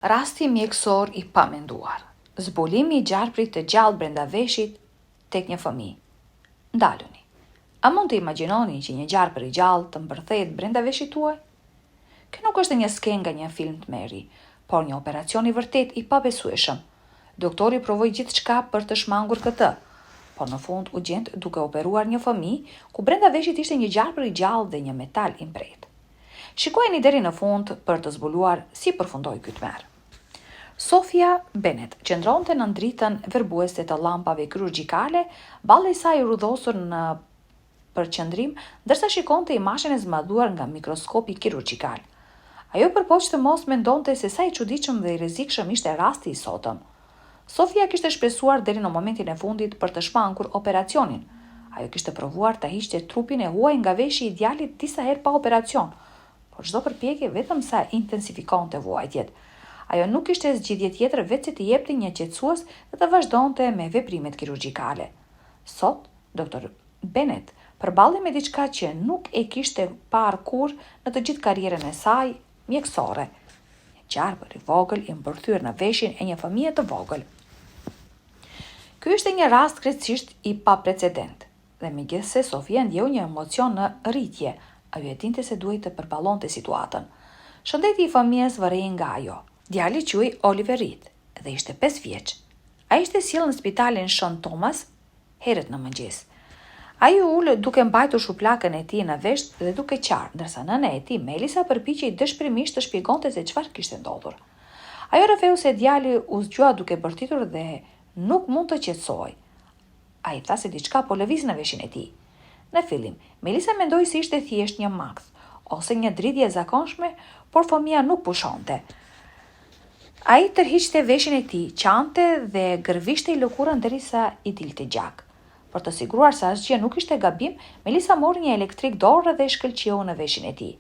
Rasti mjekësor i pamenduar. Zbulimi i gjarprit të gjallë brenda veshit tek një fëmijë. Ndaluni. A mund të imagjinoni që një gjarpër i gjallë të mbërthehet brenda veshit tuaj? Kjo nuk është një skenë nga një film të meri, por një operacion i vërtet i pabesueshëm. Doktori provoi gjithçka për të shmangur këtë, por në fund u gjend duke operuar një fëmijë ku brenda veshit ishte një gjarpër i gjallë dhe një metal i mbret. Shikojeni deri në fund për të zbuluar si përfundoi ky tmerr. Sofia Bennett qëndronte në dritën verbuese të llampave kirurgjikale, balli i saj rrudhosur në përqendrim, ndërsa shikonte imazhin e zmadhuar nga mikroskopi kirurgjikal. Ajo përpoq të mos mendonte se sa i çuditshëm dhe i rrezikshëm ishte rasti i sotëm. Sofia kishte shpresuar deri në momentin e fundit për të shmangur operacionin. Ajo kishte provuar ta hiqte trupin e huaj nga veshi i djalit disa herë pa operacion, por çdo përpjekje vetëm sa intensifikonte vuajtjet. Ajo nuk kishte zgjidhje tjetër veç se të jepte një qetësues dhe të vazhdonte me veprimet kirurgjikale. Sot, doktor Bennett përballej me diçka që nuk e kishte parë kurrë në të gjithë karrierën e saj mjekësore. Një gjarpër i vogël i mbërthyer në veshin e një fëmie të vogël. Ky ishte një rast krejtësisht i paprecedent, dhe megjithse Sofia ndjeu një emocion në rritje, ajo e dinte se duhej të përballonte situatën. Shëndeti i fëmijës vërejë nga ajo. Djali quhej Oliver Reed dhe ishte 5 vjeç. Ai ishte sjellë në spitalin Shon Thomas herët në mëngjes. Ai u ul duke mbajtur shuplakën e tij në vesh dhe duke qarë, ndërsa nëna e tij Melissa përpiqej dëshpërimisht të shpjegonte se çfarë kishte ndodhur. Ajo rrëfeu se djali u zgjua duke bërtitur dhe nuk mund të qetësohej. Ai tha se diçka po lëviz në veshin e tij. Në fillim, Melissa mendoi se ishte thjesht një makth ose një dridhje e zakonshme, por fëmia nuk pushonte. Ai tërhiqte veshin e tij, qante dhe gërvishte i lëkurën derisa i dilte gjak. Për të siguruar se asgjë nuk ishte gabim, Melissa mori një elektrik dorë dhe e shkëlqeu në veshin e tij.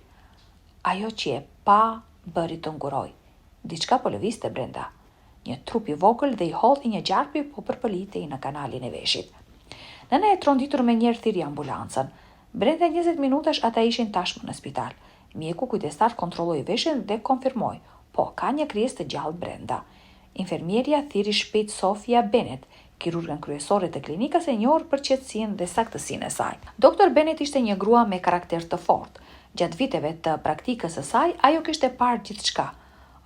Ajo që e pa bëri të nguroj. Diçka po lëvizte brenda. Një trup i vogël dhe i hollë i një gjarpi po përpëlitej në kanalin e veshit. Nëna e tronditur me njerë thiri ambulancën. Brenda 20 minutash ata ishin tashmë në spital. Mjeku kujdestar kontrolloi veshin dhe konfirmoi: po, ka një krijesë të gjallë brenda. Infermieria thiri shpejt Sofia Bennett, kirurgën kryesore të klinikës e njohur për qetësinë dhe saktësinë e saj. Doktor Bennett ishte një grua me karakter të fortë. Gjatë viteve të praktikës së saj, ajo kishte parë gjithçka: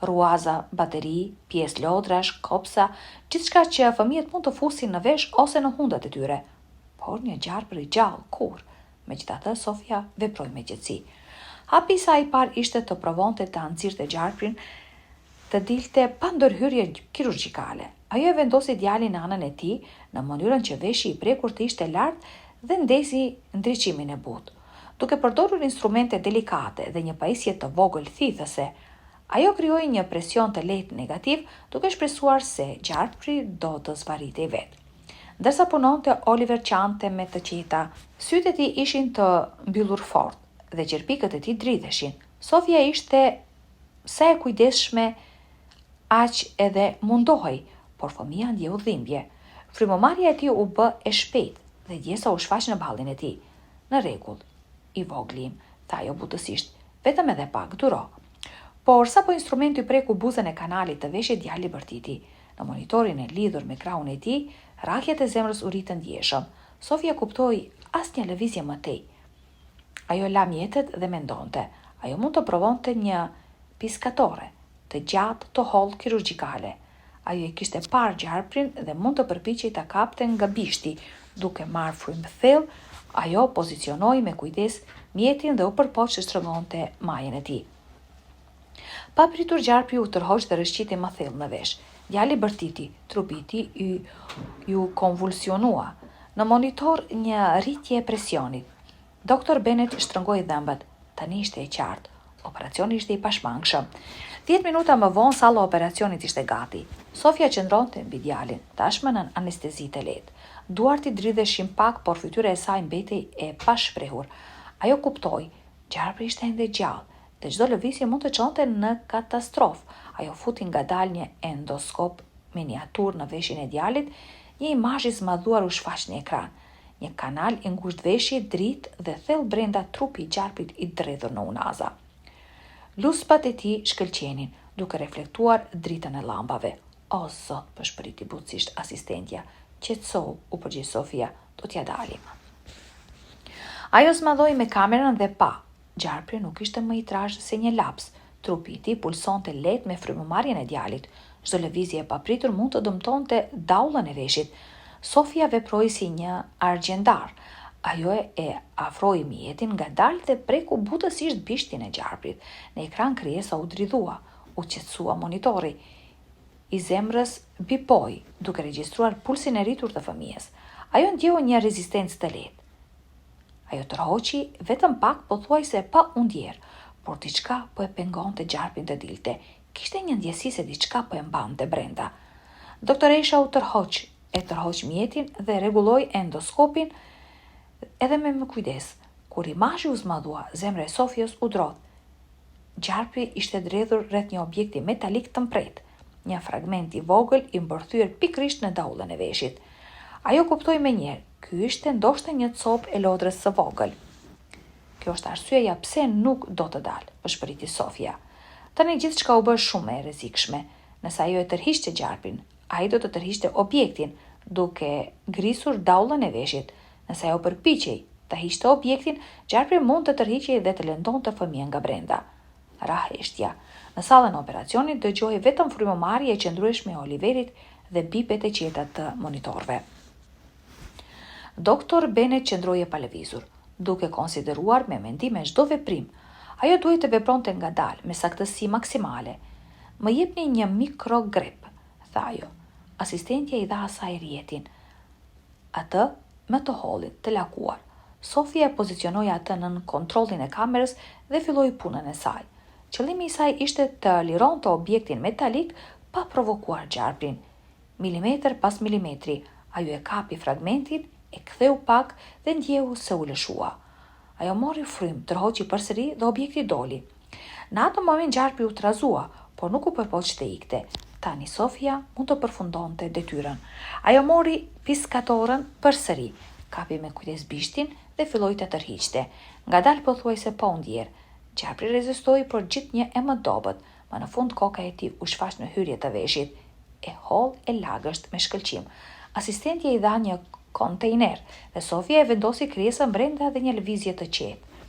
ruaza, bateri, pjesë lodrash, kopsa, gjithçka që fëmijët mund të fusin në vesh ose në hundat e tyre. Por një gjarpër i gjallë, kur? Megjithatë, Sofia veproi me qetësi. Hapi i saj i parë ishte të provonte të nxirrte gjarprin të dilte pa ndërhyrje kirurgjikale. Ajo e vendosi djalin në anën e tij në mënyrën që veshi i prekur të ishte lart dhe ndesi ndriçimin e butë. Duke përdorur instrumente delikate dhe një pajisje të vogël thithëse, ajo krijoi një presion të lehtë negativ, duke shpresuar se gjarpri do të zvarritej vetë. Ndërsa punonte, Oliver qante me të qeta. Sytë e tij ishin të mbyllur fort dhe qerpikët e tij dridheshin. Sofia ishte sa e kujdesshme, aq edhe mundohej, por fëmia ndjeu dhimbje. Frymëmarrja e tij u bë e shpejtë dhe djesa u shfaq në ballin e tij. Në rregull, i voglim, tha ajo butësisht, vetëm edhe pak duro. Por sapo instrumenti i preku buzën e kanalit të veshit, djali bërtiti. Në monitorin e lidhur me krahun e tij, rrahjet e zemrës u ritën ndjeshëm. Sofia kuptoi asnjë lëvizje më tej. Ajo la mjetet dhe mendonte. Ajo mund të provonte një piskatore të gjatë të hollë kirurgjikale. Ajo e kishte parë gjarprin dhe mund të përpiqej ta kapte nga bishti. Duke marrë frymë thellë, ajo pozicionoi me kujdes mjetin dhe u përpoq të shtrëngonte majën e tij. Pa pritur, gjarpi u tërhoq dhe rëshqiti më thellë në vesh. Djali bërtiti, trupi i tij ju konvulsionua. Në monitor një rritje e presionit. Doktor Bennett shtrëngoi dhëmbët. Tani ishte e qartë. Operacioni ishte i pashmangshëm. 10 minuta më vonë salla e operacionit ishte gati. Sofia qëndronte mbi djalin, tashmë në anestezi të lehtë. Duart i dridheshin pak, por fytyra e saj mbetej e pashprehur. Ajo kuptoi, gjarpri ishte ende gjallë dhe çdo lëvizje mund të çonte në katastrofë. Ajo futi ngadalë një endoskop miniatur në veshin e djalit, një imazh i zmadhuar u shfaq në ekran. Një kanal i ngushtë veshi, dritë dhe thellë brenda trupi i gjarprit i dredhur në unaza. Luspat e tij shkëlqenin, duke reflektuar dritën e llambave. O zot, përshpëriti butësisht asistentja. Qetësohu, u përgjigj Sofia, do t'ja dalim. Ajo zmadhoi me kamerën dhe pa. Gjarpri nuk ishte më i trashë se një laps. Trupi i tij pulsonte lehtë me frymëmarrjen e djalit. Çdo lëvizje e papritur mund të dëmtonte daullën e veshit. Sofia veproi si një argjendar. Ajo e afroi mjetin ngadalë dhe preku butësisht bishtin e gjarprit. Në ekran krijesa u dridhua, u qetësua monitori. I zemrës bipoi, duke regjistruar pulsin e rritur të fëmijës. Ajo ndjeu një rezistencë të lehtë. Ajo tërhoqi vetëm pak, pothuajse pa undjer, por diçka po e pengonte gjarpin të dilte. Kishte një ndjesi se diçka po e mbante brenda. Doktoresha u tërhoq mjetin dhe rregulloi endoskopin edhe me më kujdes. Kur imazhi u zmadhua, zemra e Sofios u drodh. Gjarpi ishte dredhur rreth një objekti metalik të mpret, një fragment i vogël i mbërthyer pikërisht në daullën e veshit. Ajo kuptoi menjëherë, ky ishte ndoshta një copë e lodrës së vogël. Kjo është arsyeja pse nuk do të dalë, përshpëriti Sofia. Tani gjithçka u bë shumë e rrezikshme. Nëse ajo e tërhiqte gjarpin, ai do të tërhiqte objektin, duke grisur daullën e veshit. Nëse ajo përpiqej ta hiqte objektin, gjarpri mund të tërhiqej dhe të lëndonte fëmijën nga brenda. Ra heshtja. Në sallën e operacionit dëgjohej vetëm frymëmarrja e qëndrueshme e Oliverit dhe bipet e qeta të monitorëve. Doktor Bennett qëndroi e palëvizur, duke konsideruar me mendime çdo veprim. Ajo duhet të vepronte ngadalë, me saktësi maksimale. Më jepni një mikrogrep, tha ajo. Asistentja i dha asaj rjetin. Atë me të hollin, të lakuar. Sofia e pozicionoi atë nën kontrollin e kamerës dhe filloi punën e saj. Qëllimi i saj ishte të lironte objektin metalik pa provokuar gjarprin. Milimetër pas milimetri, ajo e kapi fragmentin, e ktheu pak dhe ndjeu se u lëshua. Ajo mori frym, tërhoqi përsëri dhe objekti doli. Në atë moment gjarpi u trazua, por nuk u përpoq të ikte. Tani Sofia mund të përfundonte detyrën. Ajo mori piskatorën përsëri, kapi me kujdes bishtin dhe filloi të tërhiqte. Ngadalë pothuajse pa undjer. Gjarpri rezistoi, por gjithnjë e më dobët, më në fund koka e tij u shfaq në hyrje të veshit, e holl e lagësht me shkëlqim. Asistentja i dha një kontejner dhe Sofia e vendosi krijesën brenda dhe një lëvizje të qetë.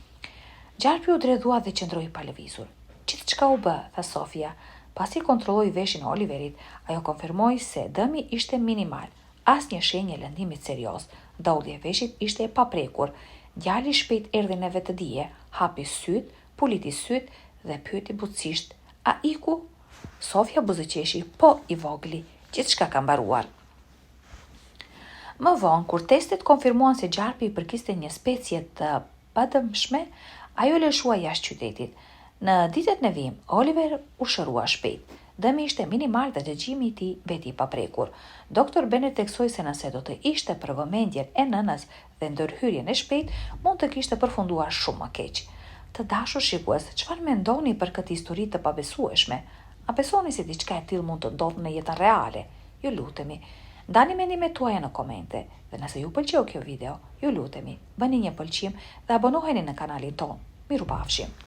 Gjarpi u dredhua dhe qëndroi pa lëvizur. Gjithçka u bë, tha Sofia. Pasi kontrolloi veshin e Oliverit, ajo konfirmoi se dëmi ishte minimal, asnjë shenjë lëndimit serioz. Daulli e veshit ishte e paprekur. Djali shpejt erdhi në vetëdije, hapi syt, puliti syt dhe pyeti butësisht: "A iku?" Sofia buzëqeshi: "Po, i vogli, gjithçka ka mbaruar." Më vonë, kur testet konfirmuan se gjarpi i përkiste një specie të padëmshme, ajo lëshua jashtë qytetit. Në ditët në vim, Oliver u shërua shpejt. Dëmi ishte minimal dhe dëgjimi i tij veti i paprekur. Doktor Bennett theksoi se nëse do të ishte për vëmendjen e nënës dhe ndërhyrjen e shpejt, mund të kishte përfunduar shumë më keq. Të dashur shikues, çfarë mendoni për këtë histori të pabesueshme? A besoni se diçka e tillë mund të ndodhë në jetën reale? Ju lutemi, ndani mendimet tuaja në komente dhe nëse ju pëlqeu kjo video, ju lutemi, bëni një pëlqim dhe abonoheni në kanalin ton. Mirupafshim.